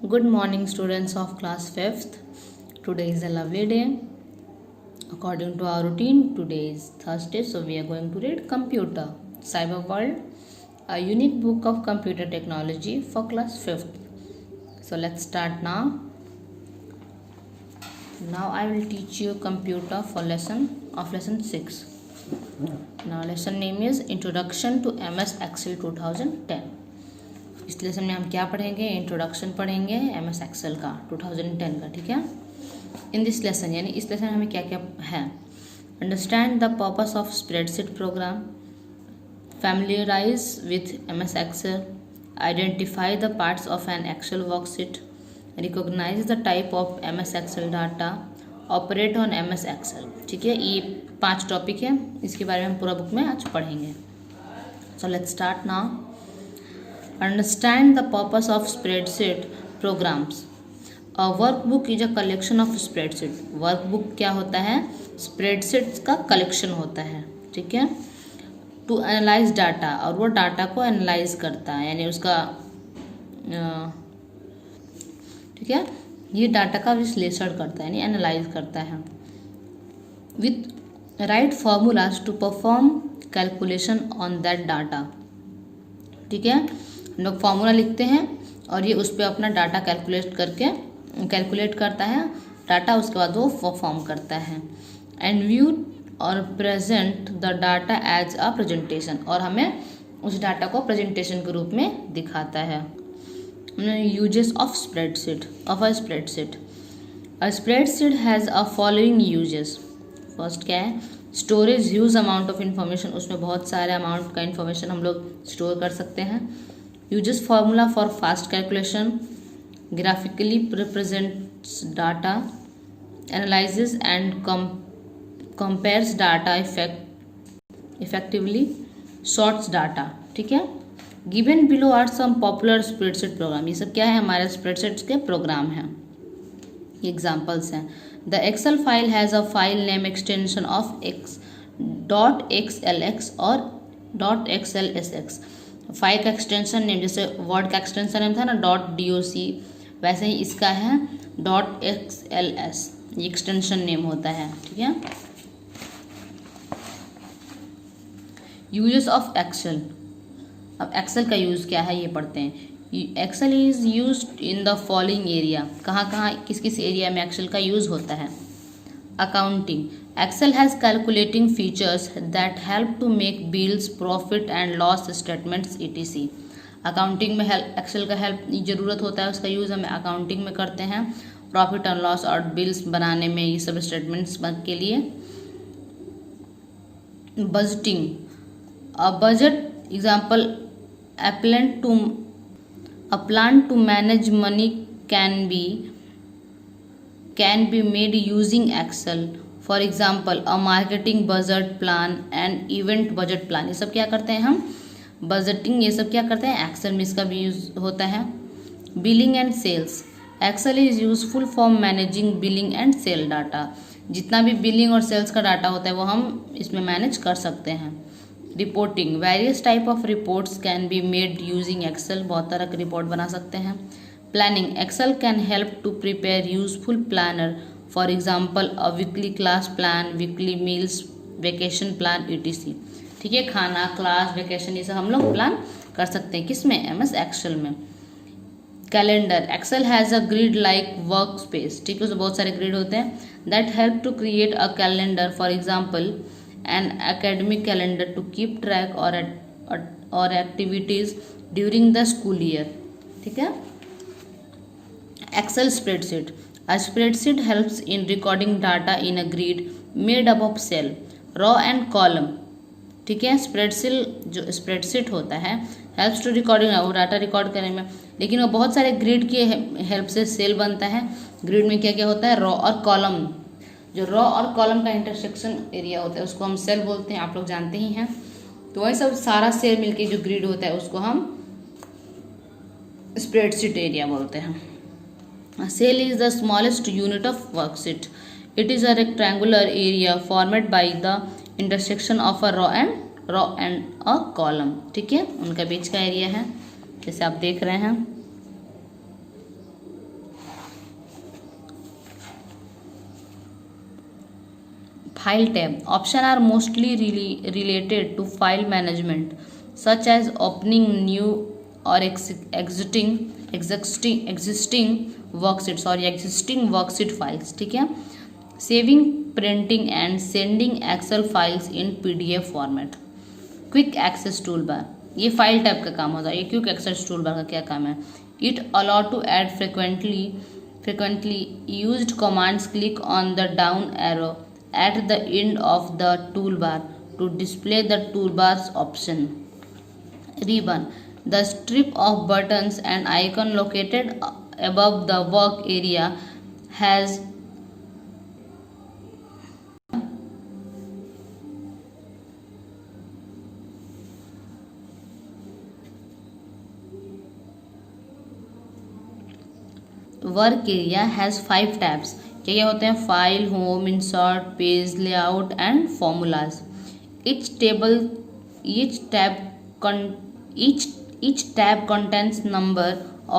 Good morning, students of class 5th. Today is a lovely day. According to our routine, today is Thursday, so we are going to read Computer Cyber World, a unique book of computer technology for class 5th. So let's start now. Now I will teach you computer for lesson 6. Now lesson name is Introduction to MS Excel 2010. इस lesson में हम क्या पढ़ेंगे? Introduction पढ़ेंगे MS Excel का 2010 का, ठीक है। इन दिस लेसन यानी इस लेसन हमें क्या क्या है? Understand the purpose of spreadsheet program, familiarise with MS Excel, identify the parts of an Excel worksheet, recognise the type of MS Excel data, operate on MS Excel, ठीक है। ये 5 topic है, इसके बारे में हम पूरा बुक में आज पढ़ेंगे। So let's start now. Understand the purpose of spreadsheet programs. A workbook is a collection of spreadsheet. Workbook क्या होता है? Spreadsheets का collection होता है, ठीक है। To analyze data, और वो डाटा को एनालाइज करता है, यानी उसका ठीक है, ये डाटा का विश्लेषण करता है यानी एनालाइज करता है। With right formulas to perform calculation on that data, ठीक है। हम लोग फार्मूला लिखते हैं और ये उस पर अपना डाटा कैलकुलेट करता है डाटा, उसके बाद वो परफॉर्म करता है। एंड व्यू और present the data as a presentation, और हमें उस डाटा को प्रेजेंटेशन के रूप में दिखाता है। Uses of spreadsheet a spreadsheet has a following uses. First क्या है? Storage, huge amount of information, उसमें बहुत सारे अमाउंट का इन्फॉर्मेशन हम लोग स्टोर कर सकते हैं। uses formula for fast calculation, graphically represents data, analyzes and compares data effectively, sorts data, ठीक है। Given below are some popular spreadsheet program. ये सब क्या है? हमारे spreadsheets के प्रोग्राम हैं, एग्जाम्पल्स हैं। The Excel file has a file name extension of .xlx और .xlsx। फाइल का एक्सटेंशन नेम, जैसे वर्ड का एक्सटेंशन नेम था ना .doc, वैसे ही इसका है .xls, ये एक्सटेंशन नेम होता है, ठीक है। Uses of Excel. अब एक्सेल का यूज़ क्या है ये पढ़ते हैं। Excel is used in the following area. कहाँ कहाँ किस किस एरिया में एक्सेल का यूज़ होता है? Accounting, Excel has calculating features that help to make bills, profit and loss statements etc. Accounting में एक्सेल का हेल्प ज़रूरत होता है, उसका यूज़ हम अकाउंटिंग में करते हैं, प्रॉफिट एंड लॉस और बिल्स बनाने में, ये सब स्टेटमेंट्स के लिए। Budgeting, a budget example, a plan to manage money can be made using Excel. For example a marketing budget plan and event budget plan, ये सब क्या करते हैं हम? बजटिंग, ये सब क्या करते हैं? एक्सेल में इसका भी यूज़ होता है। Billing and sales, Excel is useful for managing billing and sale data. जितना भी बिलिंग और सेल्स का डाटा होता है वो हम इसमें मैनेज कर सकते हैं। Reporting, various type of reports can be made using Excel, बहुत तरह के रिपोर्ट बना सकते हैं। Planning, Excel can help to prepare useful planner, for example a weekly class plan, weekly meals, vacation plan etc. ठीक है, खाना, क्लास, वेकेशन, ये सब हम लोग प्लान कर सकते हैं किस में? MS एक्सेल में। Calendar, Excel has a grid like work space, ठीक है, उसमें बहुत सारे ग्रिड होते हैं। That help to create a calendar, for example an academic calendar to keep track और activities during the school year, ठीक है। Excel spreadsheet, a spreadsheet helps in recording data in a grid made up of cell, row and column, ठीक है। Spreadsheet होता है helps to recording, वो data record करने में, लेकिन वो बहुत सारे ग्रिड की हेल्प से सेल बनता है। ग्रिड में क्या क्या होता है? रॉ और कॉलम। जो रॉ और कॉलम का इंटरसेक्शन एरिया होता है उसको हम सेल बोलते हैं, आप लोग जानते ही हैं। तो वही सब सारा सेल मिलके जो ग्रिड होता है उसको हम स्प्रेडशीट एरिया बोलते हैं। A cell is the smallest unit of worksheet. It is a rectangular area formed by the intersection of a row and a column. ठीक है, उनका बीच का एरिया है, जैसे आप देख रहे हैं। File tab. Options are mostly related to file management, such as opening new or existing existing worksheet files. ठीक है, saving, printing and sending Excel files in PDF format. Quick access tool bar, ये file type का काम होता है. ये quick access tool बार का क्या काम है? It allow to add frequently used commands. Click on the down arrow at the end of the toolbar to display the toolbar's option. Ribbon, the strip of buttons and icon located above the work area has work area has 5 tabs. क्या क्या होते हैं? File, home, insert, page, layout and formulas. each tab contains number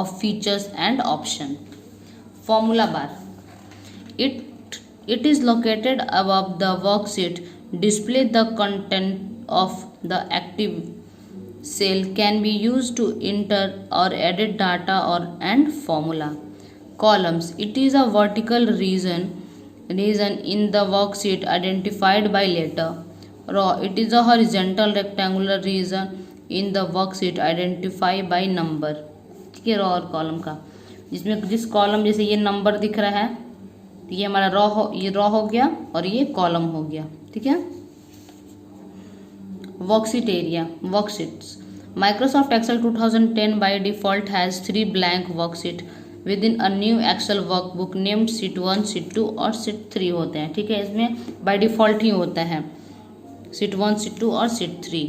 of features and option. Formula bar, it is located above the worksheet. Display the content of the active cell. Can be used to enter or edit data and formula. Columns, it is a vertical region in the worksheet identified by letter. Row, it is a horizontal rectangular region in the worksheet identified by number. ठीक है, रो और column का, जिसमें जिस column जैसे ये number दिख रहा है तो ये हमारा ये रो हो गया और ये कॉलम हो गया. ठीक है. Worksheet area, worksheets. Microsoft Excel 2010 by default has 3 blank worksheet within a new Excel workbook named Sheet 1, Sheet 2 और Sheet 3 होते हैं. ठीक है, इसमें by default ही होता है Sheet 1, Sheet 2 और Sheet 3.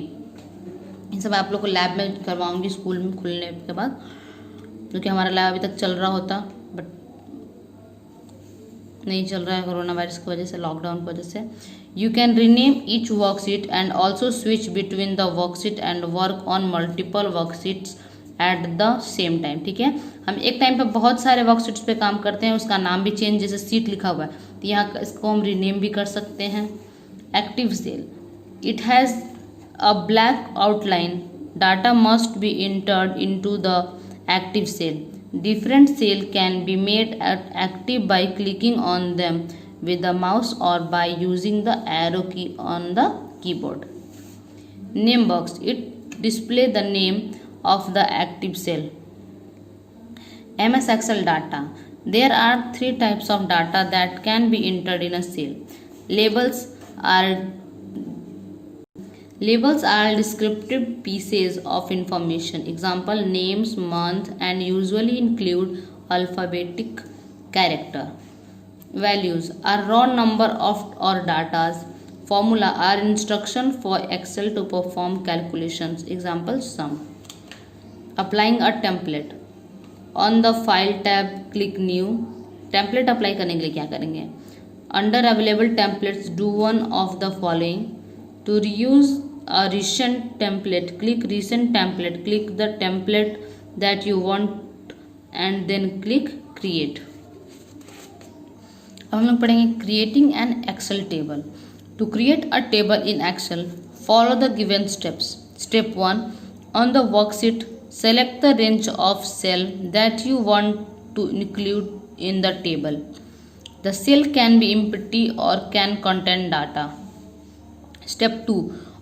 इन सब आप लोग को लैब में करवाऊंगी स्कूल में खुलने के बाद, क्योंकि हमारा लैब अभी तक चल रहा होता बट नहीं चल रहा है कोरोना वायरस की वजह से, लॉकडाउन की वजह से. You can rename each worksheet and also switch between the worksheet and work on multiple worksheets at the same time. ठीक है, हम एक टाइम पे बहुत सारे वर्कशीट्स पे काम करते हैं, उसका नाम भी चेंज, जैसे सीट लिखा हुआ है तो यहाँ इसको हम रीनेम भी कर सकते हैं. Active cell, it has a black outline. Data must be entered into the active cell. Different cell can be made active by clicking on them with the mouse or by using the arrow key on the keyboard. Name box, it display the name of the active cell. MS Excel data. There are 3 types of data that can be entered in a cell. Labels are descriptive pieces of information. Example, names, month, and usually include alphabetic character. Values are raw number of or datas. Formula are instruction for Excel to perform calculations. Example, sum. Applying a template. On the file tab, click new. Template apply करने के लिए क्या करेंगे? Under available templates, do one of the following. To reuse a recent template, click recent template, click the template that you want and then click create. अब हम लोग पढ़ेंगे creating an Excel table. To create a table in Excel, follow the given steps. Step 1, on the worksheet, select the range of cell that you want to include in the table. The cell can be empty or can contain data. Step 2,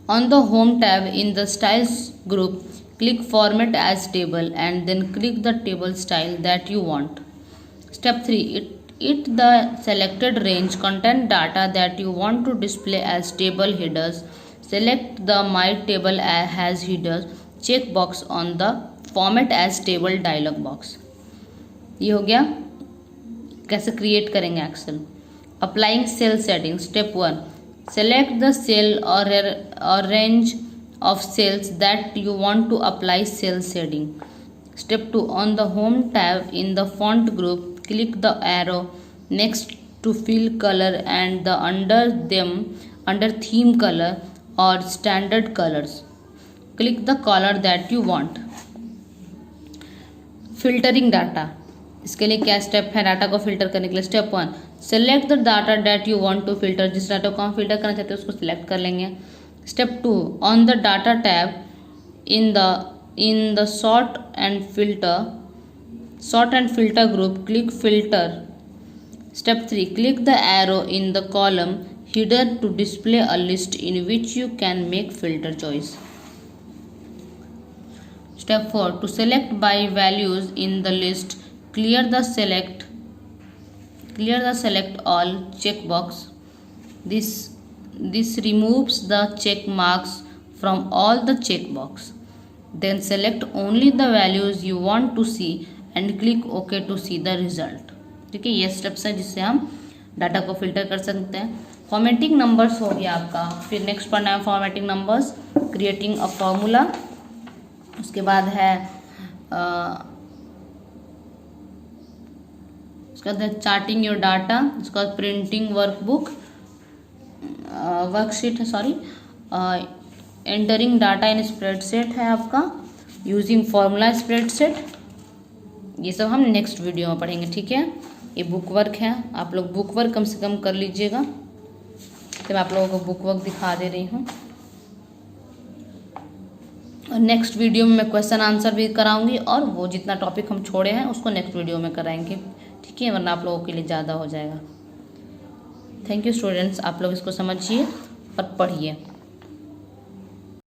on the home tab in the styles group, click format as table and then click the table style that you want. Step 3, it the selected range contain data that you want to display as table headers. Select the my table as headers check box on the format as table dialog box. ये हो गया कैसे create करेंगे Excel. Applying cell setting. Step 1, select the cell or range of cells that you want to apply cell shading. Step 2, on the home tab in the font group, click the arrow next to fill color and the under theme color or standard colors. Click the color that you want. Filtering data. इसके लिए क्या step है data को filter करने के लिए? Step 1, select the data that you want to filter. जिस data को हम फिल्टर करना चाहते हैं उसको सिलेक्ट कर लेंगे। Step 2, on the data tab in the sort and filter group click filter. Step 3, click the arrow in the column header to display a list in which you can make filter choice. Step 4, to select by values in the list, clear the select all checkbox. This removes the check marks from all the checkbox. Then select only the values you want to see and click OK to see the result. ठीक है, ये steps है जिससे हम data को filter कर सकते हैं। फॉर्मेटिंग नंबर्स हो गया आपका। फिर नेक्स्ट पढ़ना है formatting numbers, creating a formula. उसके बाद है उसके बाद चार्टिंग योर डाटा। उसके बाद प्रिंटिंग वर्कशीट है, sorry, entering data in spreadsheet है आपका, यूजिंग फॉर्मूला स्प्रेडशीट। ये सब हम नेक्स्ट वीडियो में पढ़ेंगे। ठीक है, ये बुक वर्क है, आप लोग बुक वर्क कम से कम कर लीजिएगा। तो मैं आप लोगों को बुक वर्क दिखा दे रही हूँ और नेक्स्ट वीडियो में मैं क्वेश्चन आंसर भी कराऊंगी और वो जितना टॉपिक हम छोड़े हैं उसको नेक्स्ट वीडियो में कराएंगे। ठीक है, वरना आप लोगों के लिए ज़्यादा हो जाएगा। थैंक यू स्टूडेंट्स, आप लोग इसको समझिए और पढ़िए।